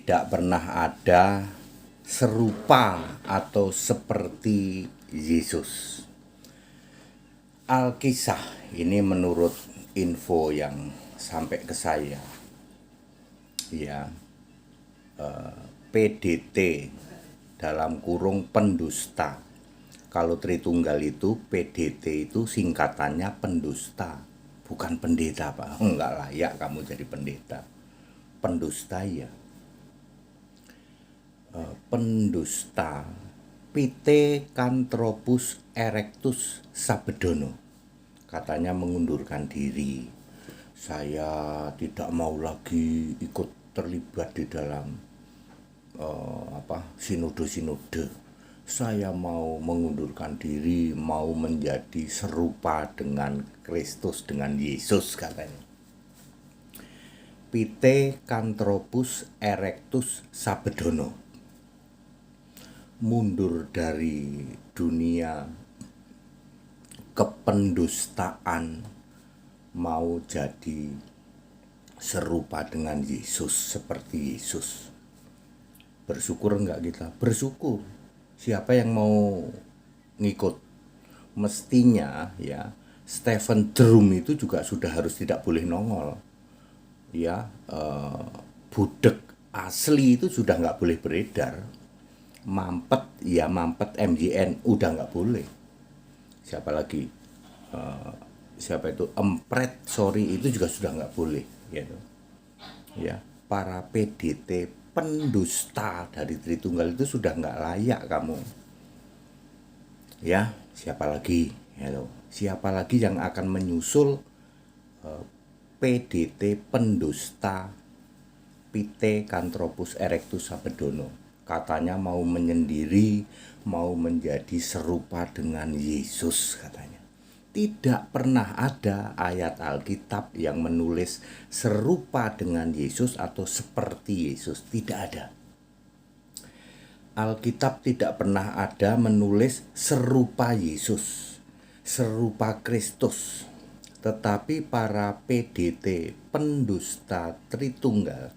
tidak pernah ada serupa atau seperti Yesus. Alkisah ini menurut info yang sampai ke saya, ya, PDT dalam kurung pendusta. Kalau Tritunggal itu PDT itu singkatannya pendusta, bukan pendeta, Pak. Enggak layak kamu jadi pendeta. Pendusta ya. Pendusta Pithecanthropus erectus Sabedono katanya mengundurkan diri. Saya tidak mau lagi ikut terlibat di dalam sinode-sinode. Saya mau mengundurkan diri, mau menjadi serupa dengan Kristus, dengan Yesus katanya. Pithecanthropus erectus Sabedono mundur dari dunia kependustaan, mau jadi serupa dengan Yesus, seperti Yesus. Bersyukur enggak kita? Bersyukur. Siapa yang mau ngikut? Mestinya ya, Stephen Drum itu juga sudah harus tidak boleh nongol. Ya, budek asli itu sudah nggak boleh beredar. Mampet MJN udah nggak boleh. Siapa lagi, siapa itu, empret itu juga sudah nggak boleh gitu. Ya, para PDT pendusta dari Tritunggal itu sudah nggak layak kamu. Ya, siapa lagi gitu. Siapa lagi yang akan menyusul PDT pendusta Pithecanthropus erectus Sabedono? Katanya mau menyendiri, mau menjadi serupa dengan Yesus katanya. Tidak pernah ada ayat Alkitab yang menulis serupa dengan Yesus atau seperti Yesus. Tidak ada. Alkitab tidak pernah ada menulis serupa Yesus, serupa Kristus. Tetapi para PDT pendusta Tritunggal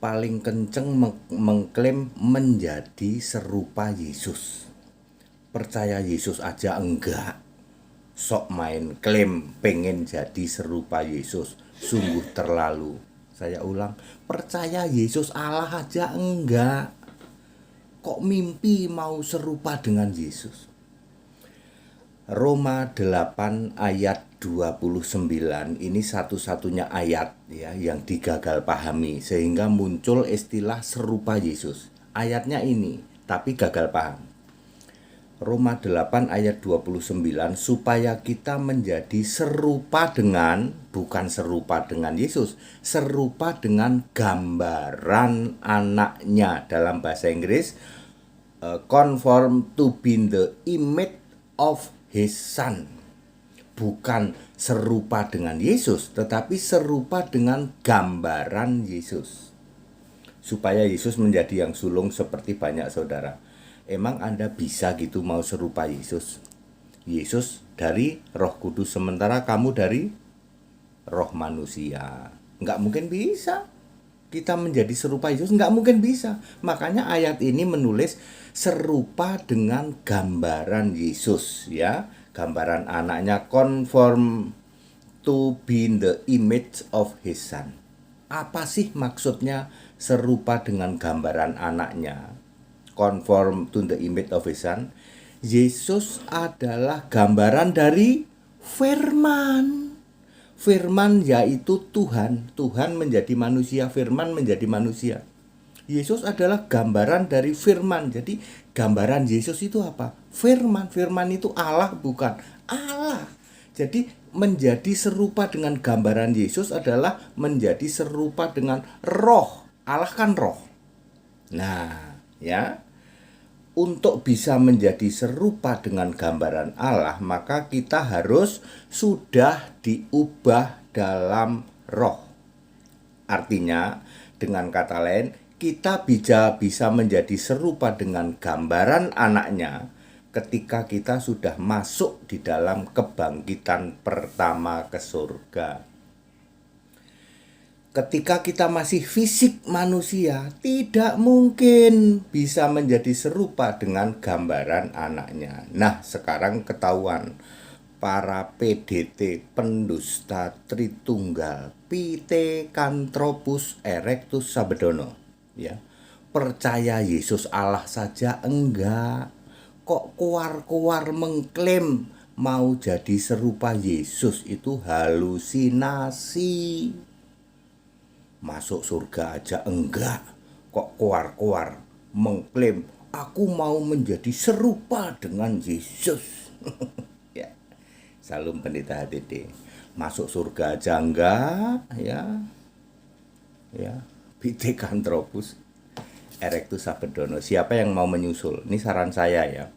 paling kenceng mengklaim menjadi serupa Yesus. Percaya Yesus aja enggak. Sok main klaim pengen jadi serupa Yesus. Sungguh terlalu. Saya ulang, percaya Yesus Allah aja enggak. Kok mimpi mau serupa dengan Yesus? Roma 8 ayat 29 ini satu-satunya ayat ya yang digagal pahami sehingga muncul istilah serupa Yesus. Ayatnya ini tapi gagal paham. Roma 8 ayat 29 supaya kita menjadi serupa dengan, bukan serupa dengan Yesus, serupa dengan gambaran anaknya. Dalam bahasa Inggris, conform to be the image of his son. Bukan serupa dengan Yesus, tetapi serupa dengan gambaran Yesus. Supaya Yesus menjadi yang sulung seperti banyak saudara. Emang Anda bisa gitu mau serupa Yesus? Yesus dari Roh Kudus, sementara kamu dari roh manusia. Nggak mungkin bisa kita menjadi serupa Yesus, nggak mungkin bisa. Makanya ayat ini menulis serupa dengan gambaran Yesus, ya, gambaran anaknya, conform to be in the image of his son. Apa sih maksudnya serupa dengan gambaran anaknya, conform to the image of his son? Yesus adalah gambaran dari firman. Firman yaitu Tuhan. Tuhan menjadi manusia, firman menjadi manusia. Yesus adalah gambaran dari firman. Jadi gambaran Yesus itu apa? Firman. Firman itu Allah, bukan Allah. Jadi menjadi serupa dengan gambaran Yesus adalah menjadi serupa dengan roh. Allah kan roh. Nah, ya. Untuk bisa menjadi serupa dengan gambaran Allah, maka kita harus sudah diubah dalam roh. Artinya, dengan kata lain, kita bisa menjadi serupa dengan gambaran anaknya ketika kita sudah masuk di dalam kebangkitan pertama ke surga. Ketika kita masih fisik manusia, tidak mungkin bisa menjadi serupa dengan gambaran anaknya. Nah, sekarang ketahuan para PDT pendusta Tritunggal, Pithecanthropus erectus Sabedono, ya. Percaya Yesus Allah saja enggak. Kok keluar-keluar mengklaim mau jadi serupa Yesus, itu halusinasi. Masuk surga aja enggak, kok keluar-keluar mengklaim aku mau menjadi serupa dengan Yesus. Ya, Salam Pendeta HTD. Masuk surga aja enggak, ya. Pithecanthropus erectus Sabedono. Siapa yang mau menyusul? Ini saran saya ya.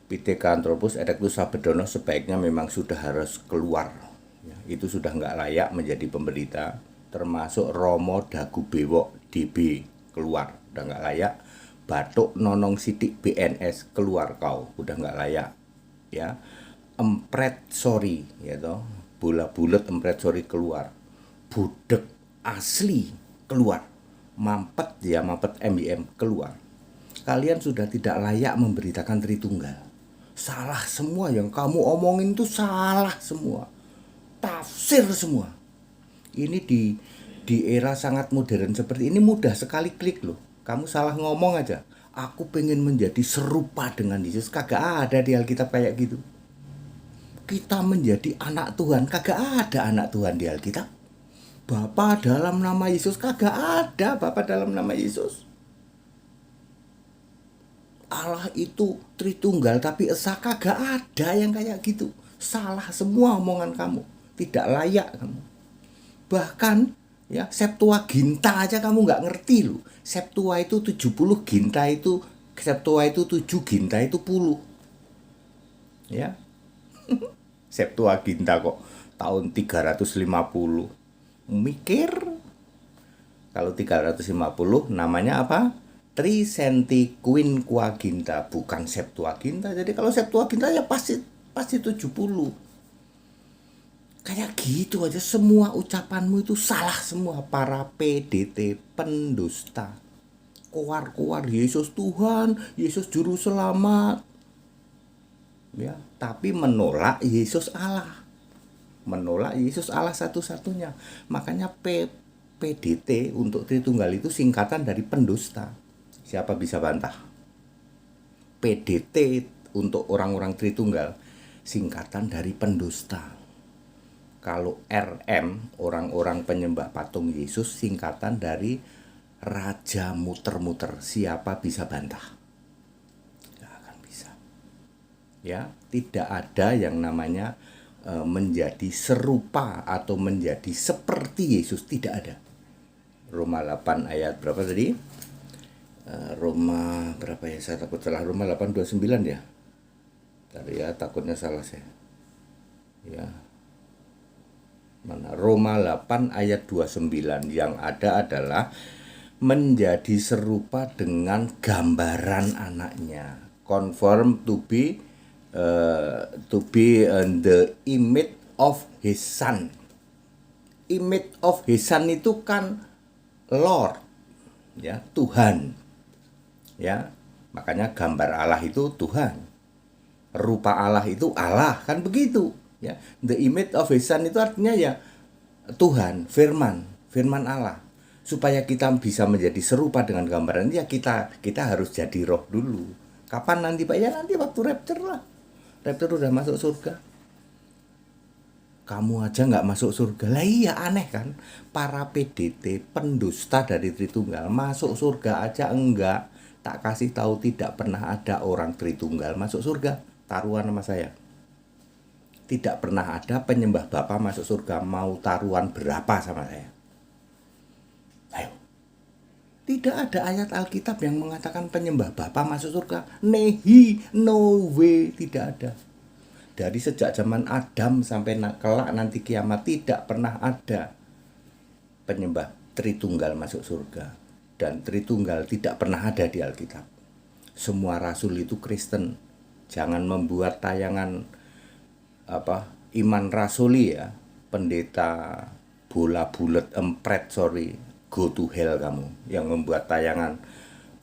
Pithecanthropus erectus Sabedono sebaiknya memang sudah harus keluar. Ya, itu sudah nggak layak menjadi pemberita. Termasuk Romo Dagu Bewok DB keluar, udah nggak layak. Batuk Nonong Sidik BNS keluar kau, udah nggak layak. Ya, Empret Sorry, ya toh, bola bulat Empret Sorry keluar. Budek asli keluar. Mampet MBM keluar. Kalian sudah tidak layak memberitakan Tritunggal. Salah semua yang kamu omongin itu, salah semua. Tafsir semua. Ini di era sangat modern seperti ini mudah sekali klik loh. Kamu salah ngomong aja. Aku pengen menjadi serupa dengan Yesus. Kagak ada di Alkitab kayak gitu. Kita menjadi anak Tuhan, kagak ada anak Tuhan di Alkitab. Bapa dalam nama Yesus, kagak ada Bapa dalam nama Yesus. Allah itu Tritunggal tapi Esa, kagak ada yang kayak gitu. Salah semua omongan kamu. Tidak layak kamu. Bahkan ya Septuaginta aja kamu nggak ngerti loh. Septua itu 70, Ginta itu, Septua itu 7, Ginta itu 10. Ya. Septuaginta kok tahun 350. Mikir. Kalau 350 namanya apa? Trisentiquinquaginta, bukan Septuaginta. Jadi kalau Septuaginta ya pasti 70. Kayak gitu aja, semua ucapanmu itu salah semua. Para PDT pendusta, keluar Yesus Tuhan, Yesus Juru Selamat, ya, tapi menolak Yesus Allah, menolak Yesus Allah satu-satunya. Makanya PDT untuk Tritunggal itu singkatan dari pendusta. Siapa bisa bantah? PDT untuk orang-orang Tritunggal singkatan dari pendusta. Kalau RM, orang-orang penyembah patung Yesus, singkatan dari Raja Muter-Muter. Siapa bisa bantah? Gak akan bisa. Ya, tidak ada yang namanya menjadi serupa atau menjadi seperti Yesus, tidak ada. Roma 8 ayat berapa tadi? Roma berapa ya? Saya takut salah. Roma 8:29 ya. Tadi ya, takutnya salah saya. Ya. Mana? Roma 8 ayat 29. Yang ada adalah menjadi serupa dengan gambaran anaknya. Conform to be the image of his son. Image of his son itu kan Lord, ya, Tuhan. Ya. Makanya gambar Allah itu Tuhan. Rupa Allah itu Allah, kan begitu. Ya, the image of his son itu artinya ya Tuhan, firman Allah. Supaya kita bisa menjadi serupa dengan gambaran, ya kita harus jadi roh dulu. Kapan nanti Pak? Ya nanti waktu rapture lah. Rapture udah masuk surga. Kamu aja nggak masuk surga. Lah iya, aneh kan? Para PDT pendusta dari Tritunggal masuk surga aja enggak. Tak kasih tahu tidak pernah ada orang Tritunggal masuk surga. Taruhan sama saya. Tidak pernah ada penyembah Bapa masuk surga. Mau taruhan berapa sama saya? Ayo. Tidak ada ayat Alkitab yang mengatakan penyembah Bapa masuk surga. Nehi, no way, tidak ada. Dari sejak zaman Adam sampai kelak nanti kiamat tidak pernah ada penyembah Tritunggal masuk surga. Dan Tritunggal tidak pernah ada di Alkitab. Semua rasul itu Kristen. Jangan membuat tayangan iman rasuli ya, pendeta bola bulat empret, sorry, go to hell kamu yang membuat tayangan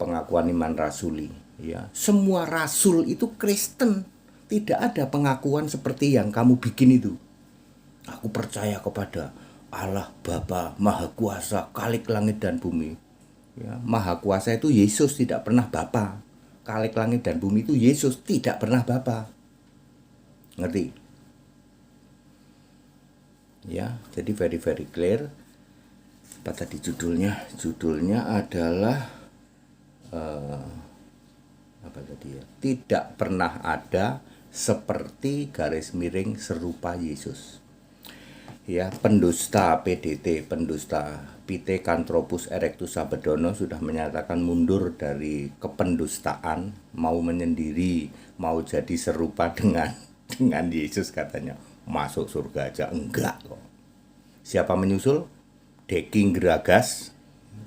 pengakuan iman rasuli. Ya, semua rasul itu Kristen. Tidak ada pengakuan seperti yang kamu bikin itu. Aku percaya kepada Allah Bapa Maha Kuasa, Khalik langit dan bumi. Ya, Maha Kuasa itu Yesus, tidak pernah Bapa. Khalik langit dan bumi itu Yesus, tidak pernah Bapa. Ngerti? Ya, jadi very clear. Apa tadi judulnya? Judulnya adalah apa tadi ya? Tidak pernah ada seperti garis miring serupa Yesus. Ya, pendusta PDT, pendusta Pithecanthropus erectus Sabadono sudah menyatakan mundur dari kependustaan, mau menyendiri, mau jadi serupa dengan Yesus katanya. Masuk surga aja enggak kok. Siapa menyusul? Deki Gragas.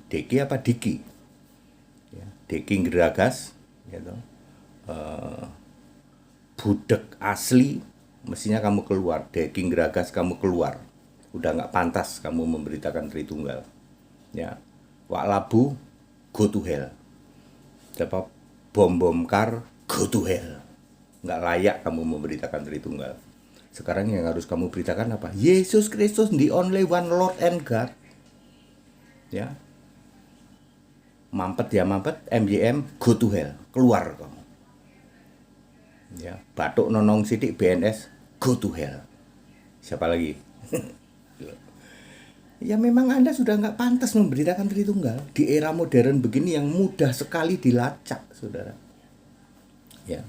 Deki apa Diki? Ya, Deki Gragas, gitu. Budek asli, mestinya kamu keluar. Deki Gragas, kamu keluar. Udah nggak pantas kamu memberitakan Tritunggal. Ya, Wak Labu, go to hell. Siapa bom-bomkar, go to hell. Nggak layak kamu memberitakan Tritunggal. Sekarang yang harus kamu beritakan apa? Yesus Kristus, the only one Lord and God. Ya, mampet ya mampet, MYM, go to hell, keluar kamu. Ya, batuk nonong sidik BNS, go to hell. Siapa lagi? Ya memang Anda sudah nggak pantas memberitakan Tritunggal di era modern begini yang mudah sekali dilacak, saudara. Ya,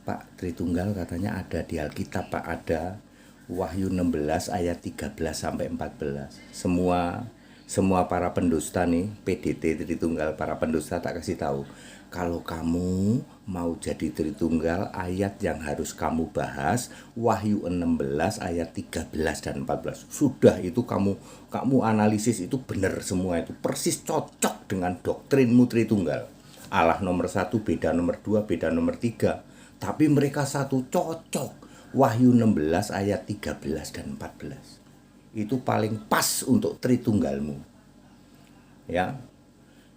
Pak, Tritunggal katanya ada di Alkitab, Pak, ada Wahyu 16 ayat 13 sampai 14. Semua para pendusta nih, PDT Tritunggal, para pendusta tak kasih tahu. Kalau kamu mau jadi Tritunggal, ayat yang harus kamu bahas Wahyu 16 ayat 13 dan 14. Sudah itu kamu analisis itu benar semua, itu persis cocok dengan doktrinmu Tritunggal. Allah nomor 1, beda nomor 2, beda nomor 3. Tapi mereka satu cocok. Wahyu 16 ayat 13 dan 14. Itu paling pas untuk Tritunggalmu. Ya.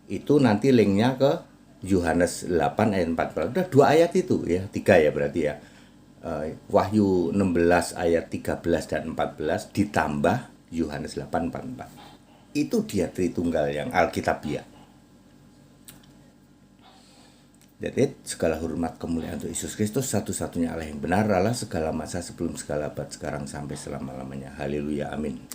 Itu nanti linknya ke Yohanes 8 ayat 14. Udah 2 ayat itu ya, 3 ya berarti ya. Wahyu 16 ayat 13 dan 14 ditambah Yohanes 8 44. Itu dia Tritunggal yang Alkitabiah. Jadi segala hormat kemuliaan untuk Yesus Kristus, satu-satunya Allah yang benar, Allah segala masa sebelum segala abad, sekarang sampai selama-lamanya. Haleluya, amin.